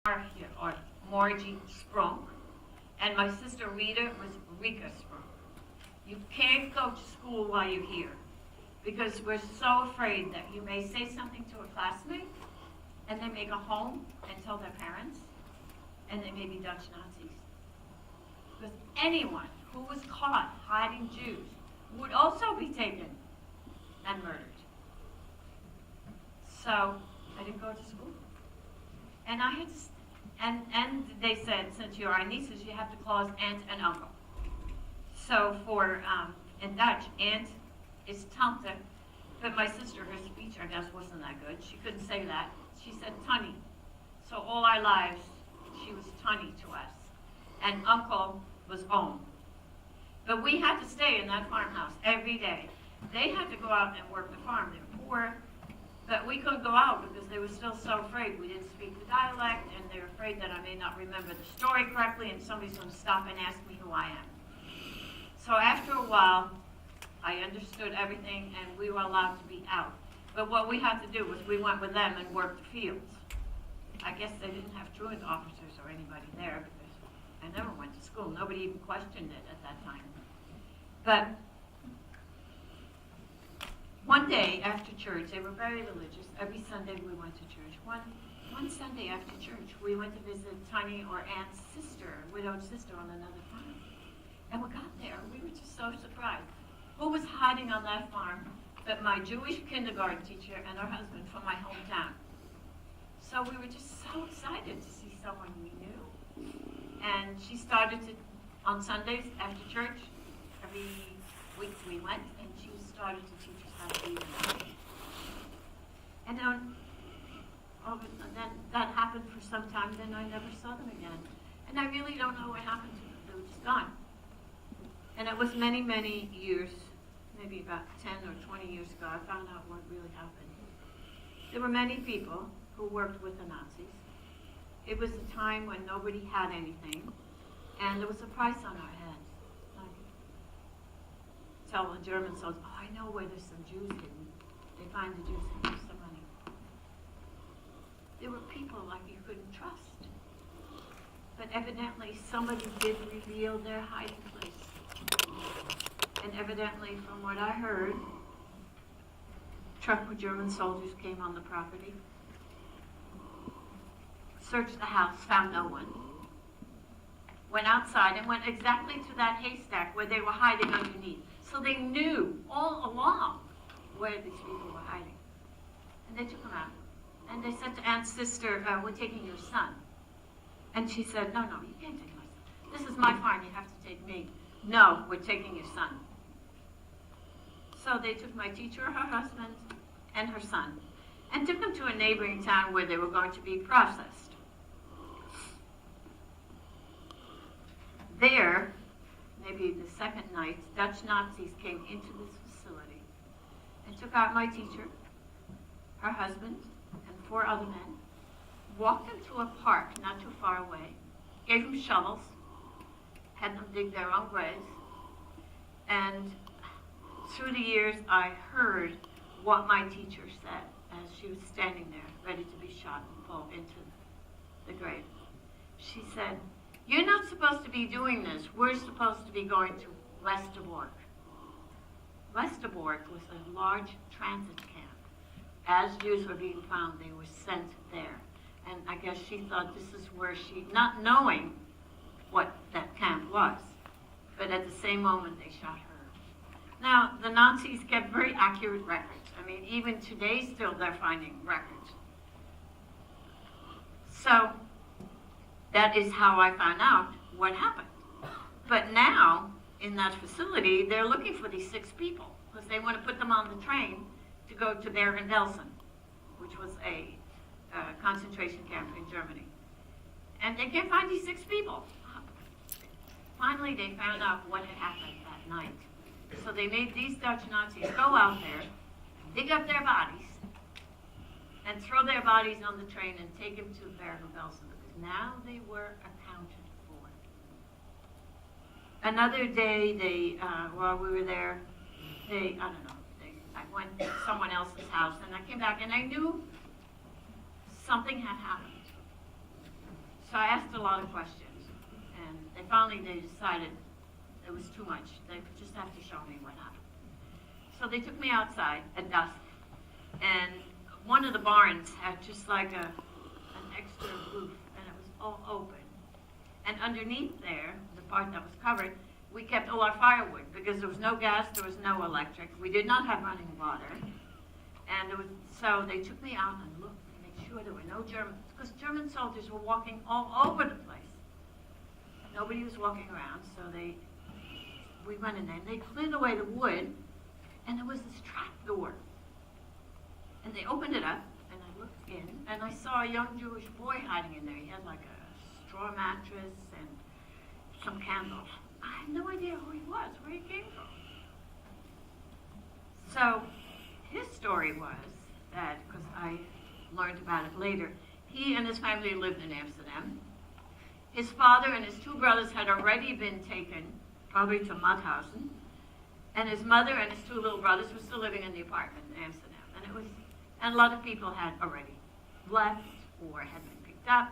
or Margie Sprunk, and my sister Rita was Rika Sprunk. You can't go to school while you're here because we're so afraid that you may say something to a classmate and they may go home and tell their parents and they may be Dutch Nazis. Because anyone who was caught hiding Jews would also be taken and murdered. So I didn't go to school. And I had to, and they said, since you're our nieces, you have to call us aunt and uncle. So for, in Dutch, aunt is tante, but my sister, her speech, I guess, wasn't that good. She couldn't say that. She said Tunny. So all our lives, she was Tunny to us. And uncle was Ohm. But we had to stay in that farmhouse every day. They had to go out and work the farm. They were poor, but we couldn't go out because they were still so afraid. We didn't speak the dialect, and they were afraid that I may not remember the story correctly, and somebody's going to stop and ask me who I am. So after a while, I understood everything, and we were allowed to be out. But what we had to do was we went with them and worked the fields. I guess they didn't have truant officers or anybody there because I never went to school. Nobody even questioned it at that time. But one day after church, they were very religious. Every Sunday we went to church. One Sunday after church, we went to visit Tiny or Aunt's sister, widowed sister on another farm. And we got there, we were just so surprised. Who was hiding on that farm but my Jewish kindergarten teacher and her husband from my hometown? So we were just so excited to see someone we knew. And she started to, on Sundays after church, every week we went, and she started to teach us how to read and write. And then that happened for some time, then I never saw them again. And I really don't know what happened to them. They were just gone. And it was many, many years, maybe about 10 or 20 years ago, I found out what really happened. There were many people who worked with the Nazis. It was a time when nobody had anything, and there was a price on our heads. Like, tell the German soldiers, oh, I know where there's some Jews hidden. They find the Jews and give some money. There were people like you couldn't trust. But evidently somebody did reveal their hiding place. And evidently, from what I heard, a truck with German soldiers came on the property, searched the house, found no one, went outside and went exactly to that haystack where they were hiding underneath. So they knew all along where these people were hiding. And they took them out. And they said to Aunt's sister, we're taking your son. And she said, no, you can't take my son. This is my farm, you have to take me. No, we're taking your son. So they took my teacher, her husband, and her son, and took them to a neighboring town where they were going to be processed. There, maybe the second night, Dutch Nazis came into this facility and took out my teacher, her husband, and 4 other men, walked them to a park not too far away, gave them shovels, had them dig their own graves, and through the years I heard what my teacher said as she was standing there ready to be shot and fall into the grave. She said, you're not supposed to be doing this. We're supposed to be going to Westerbork. Westerbork was a large transit camp. As Jews were being found, they were sent there. And I guess she thought this is where she, not knowing what that camp was, but at the same moment they shot her. Now, the Nazis kept very accurate records. I mean, even today still they're finding records. So, that is how I found out what happened. But now, in that facility, they're looking for these 6 people because they want to put them on the train to go to Bergen-Belsen, which was a concentration camp in Germany. And they can't find these 6 people. Finally, they found out what had happened that night. So they made these Dutch Nazis go out there, dig up their bodies, and throw their bodies on the train and take them to Bergen-Belsen, because now they were accounted for. Another day, they, while we were there, I went to someone else's house, and I came back, and I knew something had happened. So I asked a lot of questions, and they decided it was too much. They just have to show me what happened. So they took me outside at dusk, and one of the barns had just like an extra roof, and it was all open. And underneath there, the part that was covered, we kept all our firewood because there was no gas, there was no electric. We did not have running water. And so they took me out and looked to make sure there were no Germans, because German soldiers were walking all over the place. Nobody was walking around, so we went in there, and they cleared away the wood, and there was this trap door. And they opened it up, and I looked in, and I saw a young Jewish boy hiding in there. He had like a straw mattress and some candles. I had no idea who he was, where he came from. So his story was that, because I learned about it later, he and his family lived in Amsterdam. His father and his two brothers had already been taken, probably to Mauthausen, and his mother and his two little brothers were still living in the apartment in Amsterdam. And a lot of people had already left or had been picked up.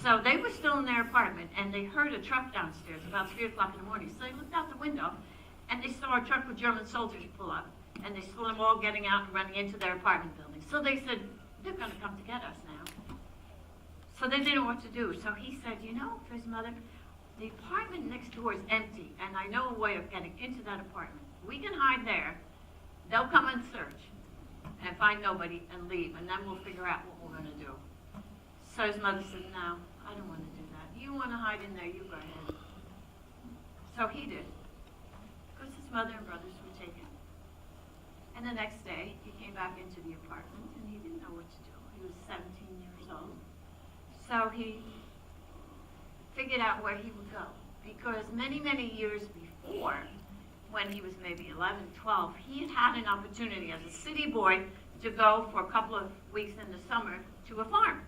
So they were still in their apartment, and they heard a truck downstairs about 3 o'clock in the morning. So they looked out the window, and they saw a truck with German soldiers pull up, and they saw them all getting out and running into their apartment building. So they said, they're going to come to get us now. So they didn't know what to do. So he said, for his mother, the apartment next door is empty, and I know a way of getting into that apartment. We can hide there. They'll come and search and find nobody and leave, and then we'll figure out what we're going to do. So his mother said, no, I don't want to do that. You want to hide in there, you go ahead. So he did, because his mother and brothers were taken. And the next day, he came back into the apartment, and he didn't know what to do. He was 17 years old. So he figured out where he would go, because many, many years before, when he was maybe 11, 12, he had had an opportunity as a city boy to go for a couple of weeks in the summer to a farm.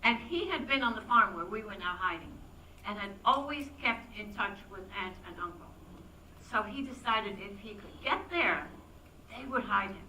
And he had been on the farm where we were now hiding, and had always kept in touch with aunt and uncle. So he decided if he could get there, they would hide him.